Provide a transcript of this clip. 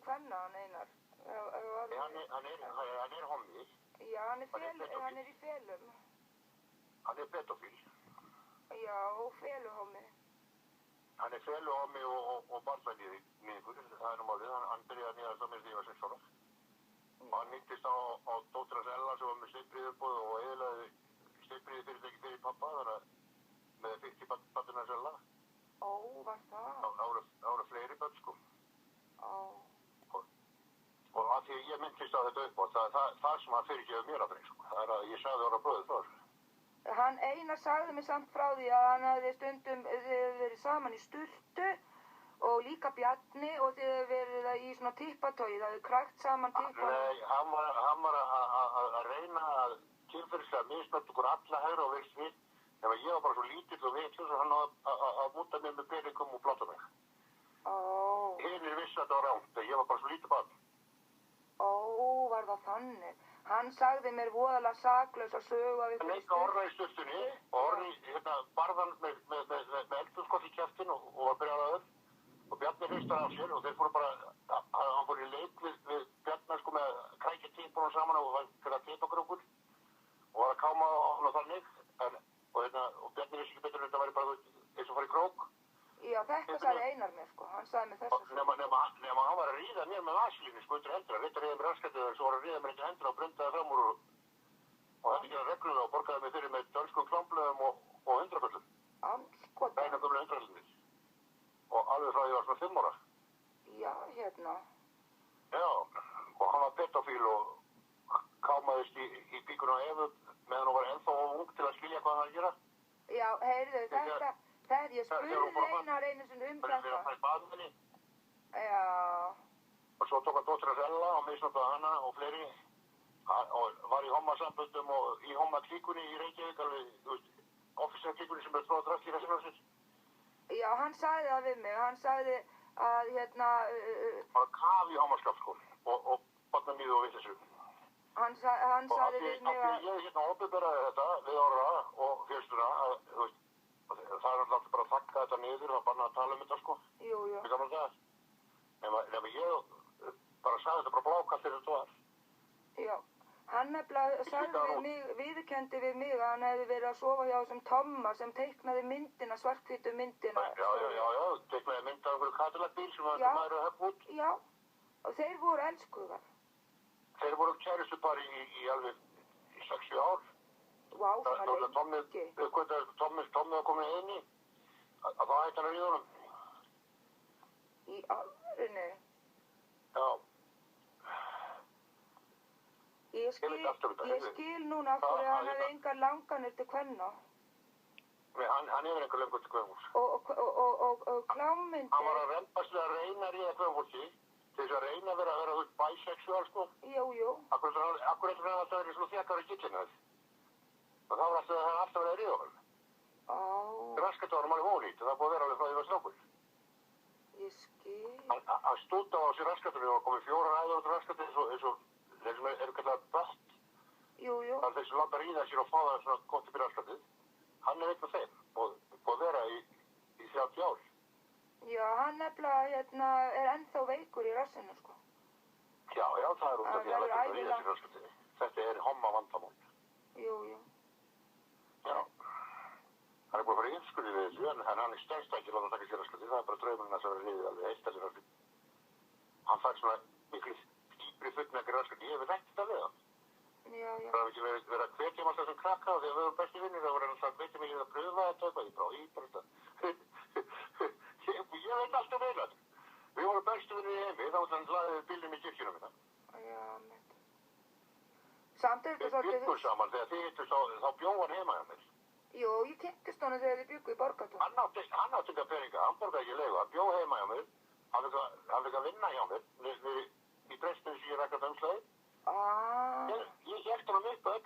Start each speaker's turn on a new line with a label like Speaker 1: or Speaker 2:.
Speaker 1: kvenna, hann Einar.
Speaker 2: Hann er hommi.
Speaker 1: Já, hann er í felum.
Speaker 2: Hann er pedofíl.
Speaker 1: Já, feluhommi.
Speaker 2: Hann er feluhommi og barnvæniður. Það er málið. Hann byrjaði að nýðast á mér þegar ég var 6 ára. Og hann nýttist á dóttur hans Ella sem var með steypríðuppboð og eyðilagði steypríði fyrirtæki fyrir pappa, þannig að með 50 barnir hans Ella.
Speaker 1: Ó, var það?
Speaker 2: Það voru fleiri börn, sko.
Speaker 1: Ó.
Speaker 2: Og að því ég myndist á þetta uppboð, það sem hann fyrirgefur mér að breyta, sko. Það er að ég sagði ára bröðið frá þessu.
Speaker 1: Hann Einar sagði mig samt frá því að hann hefði stundum verið saman í sturtu og líka Bjarni og þið hefði verið í svona tippatói, það hefði krækt saman tippatói.
Speaker 2: Nei, hann var að reyna að kynferðislega misnota okkur alla hægra og vinstri við, ef ég var bara svo lítill og vitlaus og hann náði að múta mér með peningum og pláta mig.
Speaker 1: Ó.
Speaker 2: Hinir vissi að það var ránt, ég var bara svo lítið barn.
Speaker 1: Ó, var það þannig? Hann sagði mér voðalega saklausa sögu af ykkur
Speaker 2: Hann orða í sturtunni og barðan með eldurskott í kjaftin og var brjálaður og Bjarni hristar af sér og þeir fóru bara, hann fór í leik við Bjarni sko með krækja típunum saman og það fyrir að teipa okkur og var að káma á hann og þannig og Bjarni vissi ekki betur en þetta væri bara eins og fór í krók.
Speaker 1: Já, þetta sagði Einar mér sko, hann sagði mér þessu.
Speaker 2: Nema hann var að ríða mér með vasilíni sko undir hendra, þetta ríða mér raskatið og svo var að ríða mér undir hendra og brundaði fram úr og þetta gera reglulega og borgaði mig fyrir með dönskum klámblöðum og 100-föllum.
Speaker 1: Andskota.
Speaker 2: Beina gömlu 100-föllum. Og alveg frá því var svona 5 ára.
Speaker 1: Já, hérna.
Speaker 2: Já, og hann var pedofíl og kámaðist í bíkuna á Evu meðan hún var ennþá ung til að skilja hvað hann var að gera.
Speaker 1: Já, heyrðu, ég spurði Einar einu sinni þetta.
Speaker 2: Það er að baðminni.
Speaker 1: Já.
Speaker 2: Og svo tók hann dóttir hans Ella og misnotaði hana og fleiri. Og var í hommasamböndum og í hommaklíkunni í Reykjavík, alveg, þú veist, officerklíkunni sem er tróð drast í þessum ásins.
Speaker 1: Já, hann sagði það við mig, hann sagði að
Speaker 2: Bara kaf í hommaskapskóli og barnamíðu og vitleysu.
Speaker 1: Hann sagði við mig að
Speaker 2: ég opinberaði þetta við Orra og fjölstuna, þú veist, það er alltaf bara að þakka þetta niður, það banna að tala um þetta, sko.
Speaker 1: Jú.
Speaker 2: Það gaman það. Nema ég bara sagði þetta bara blákalt þegar þetta var.
Speaker 1: Já, hann nefnilega viðurkenndi við mig að hann hefði verið að sofa hjá þessum Tomma sem teiknaði myndina, svarthvítu myndina.
Speaker 2: Já, teiknaði mynd af einhverju Cadillac-bíl sem maður að höfða út.
Speaker 1: Já, og þeir voru elskugar.
Speaker 2: Þeir voru kærustupar í alveg 60 ár.
Speaker 1: Vá, svona lengi.
Speaker 2: Tommi var komin inn í, að það hætti hann að ríða honum.
Speaker 1: Í alvörunni?
Speaker 2: Já.
Speaker 1: Ég skil núna af hverju hann hefði engar langanir til kvenna.
Speaker 2: Nei, hann hefur engar langanir til kvennfólks.
Speaker 1: Og klámyndi.
Speaker 2: Hann var að reyndast við að reyna að ríða kvennfólki til þess að reyna að vera bisexual, sko.
Speaker 1: Jú.
Speaker 2: Akkur eftir hann alltaf verið svona þjakkar í kitchen þess. Og þá var alltaf verið að ríða honum.
Speaker 1: Ó.
Speaker 2: Raskat var hann alveg ónýtt og það búið að vera alveg frá því að það strákur.
Speaker 1: Ég skil.
Speaker 2: Hann stúta á sér raskatunni og komið 4 æður út raskatun eins og þeir sem eru kallað bött.
Speaker 1: Jú.
Speaker 2: Það er þeir sem láta ríða sér og fá það svona gott upp í raskatun. Hann er einn af þeim og búið að vera í 30 ár.
Speaker 1: Já, hann nefnilega er ennþá veikur í rassinu, sko.
Speaker 2: Já, það er út af því að hann lætur að ríða sér í raskatunni. Þetta er homma vandamál.
Speaker 1: Jú.
Speaker 2: Já. Hann er búið að fara í yfskurði við þessu, en hann er stengst ekki láta taka sér raskatun. Það er bara draumurinn að það verður ríðið alveg eitt að sér raskatun. Hann fær svona miklu dýpri fullnægri raskatun. Ég hef þekkt þetta við hann.
Speaker 1: Já.
Speaker 2: Það hefði ekki verið að hvetja alltaf sem krakka og þegar við vorum bestu vinnir þá var hann alltaf að hvetja mig að pröfa þetta eitthvað. Ég veit alltaf vel að við vorum bestu vinnir í heimi þá var hann laðið bílnum í kirkjunum minna.
Speaker 1: Já, mitt. Samt er þetta svolítið...
Speaker 2: Við byggum saman þegar þið hittust þá bjóð hann heima hjá mér.
Speaker 1: Jú, ég kynntist honum þegar þið byggu í Borgartún.
Speaker 2: Hann átti ekki að peninga, hann borgaði ekki leigu, hann bjóð heima hjá mér, hann fikk að vinna hjá mér í Dresden sem ég rækkaði umslæði. Ég hélt hann upp öll